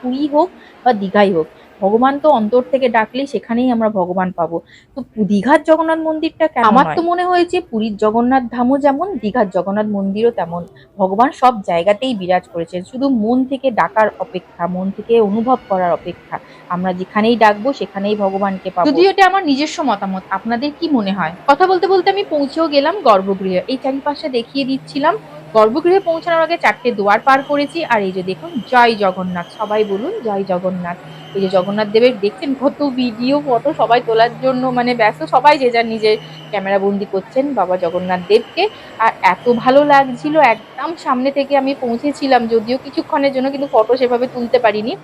পুরী হোক বা দীঘাই হোক, ভগবান তো অন্তর থেকে ডাকলেই সেখানেই আমরা ভগবান পাবো। তো দীঘার জগন্নাথ মন্দিরটা কেন আমার তো মনে হয়েছে পুরীর জগন্নাথ ধামও যেমন দীঘার জগন্নাথ মন্দিরও তেমন। ভগবান সব জায়গাতেই বিরাজ করেছেন, শুধু মন থেকে ডাকার অপেক্ষা, মন থেকে অনুভব করার অপেক্ষা। আমরা যেখানেই ডাকবো সেখানেই ভগবানকে পাবো। যদিও এটা আমার নিজস্ব মতামত, আপনাদের কি মনে হয়? কথা বলতে বলতে আমি পৌঁছেও গেলাম গর্ভগৃহে। এই চারিপাশে দেখিয়ে দিচ্ছিলাম। গর্ভগৃহে পৌঁছানোর আগে 4টে দুয়ার পার করেছি। আর এই যে দেখুন, জয় জগন্নাথ, সবাই বলুন জয় জগন্নাথ। এই যে জগন্নাথ দেবের দেখছেন কত ভিডিও ফটো সবাই তোলার জন্য মানে ব্যস্ত, সবাই যে যার নিজের ক্যামেরা বন্দি করছেন বাবা জগন্নাথ দেবকে। আর এত ভালো লাগছিল, একদম সামনে থেকে আমি পৌঁছেছিলাম, যদিও কিছুক্ষণের জন্য, কিন্তু ফটো সেভাবে তুলতে পারিনি।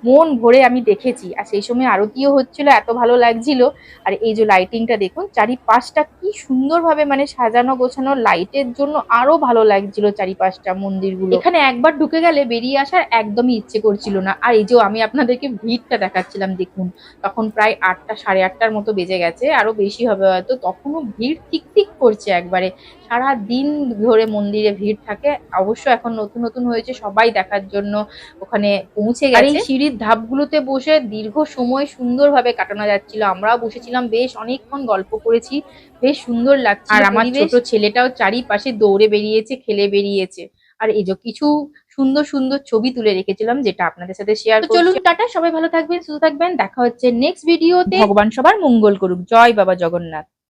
মন ভরে আমি দেখেছি। আর সেই সময় আরতিও হচ্ছিল, এত ভালো লাগছিল। আর এই যে লাইটিংটা দেখুন, চারিপাশটা কি সুন্দরভাবে মানে সাজানো গোছানো, লাইটের জন্য আরো ভালো লাগছিল চারিপাশটা মন্দিরগুলো। এখানে একবার ঢুকে গেলে বেরিয়ে আসার একদমই ইচ্ছে করছিল না। আর এই যে আমি আপনাদেরকে ভিড়টা দেখাচ্ছিলাম, দেখুন তখন প্রায় 8টা, সাড়ে 8টার মতো বেজে গেছে, আরো বেশি হবে হয়তো, তখনও ভিড় টিক টিক করছে একবারে। সারা দিন ধরে মন্দিরে ভিড় থাকে। অবশ্য এখন নতুন নতুন হয়েছে, সবাই দেখার জন্য ওখানে পৌঁছে গেছে। আর এই সিঁড়ির ধাপগুলোতে বসে দীর্ঘ সময় সুন্দরভাবে কাটানো যাচ্ছিল। আমরাও বসেছিলাম, বেশ অনেকক্ষণ গল্প করেছি, বেশ সুন্দর লাগছিল। আর আমার ছোট ছেলেটাও চারিপাশে দৌড়ে বেরিয়েছে, খেলে বেরিয়েছে। আর এই যে কিছু সুন্দর সুন্দর ছবি তুলে রেখেছিলাম, যেটা আপনাদের সাথে শেয়ার করছি। চলুন টাটা, সবাই ভালো থাকবেন, সুস্থ থাকবেন, দেখা হচ্ছে নেক্সট ভিডিওতে। ভগবান সবার মঙ্গল করুক। জয় বাবা জগন্নাথ।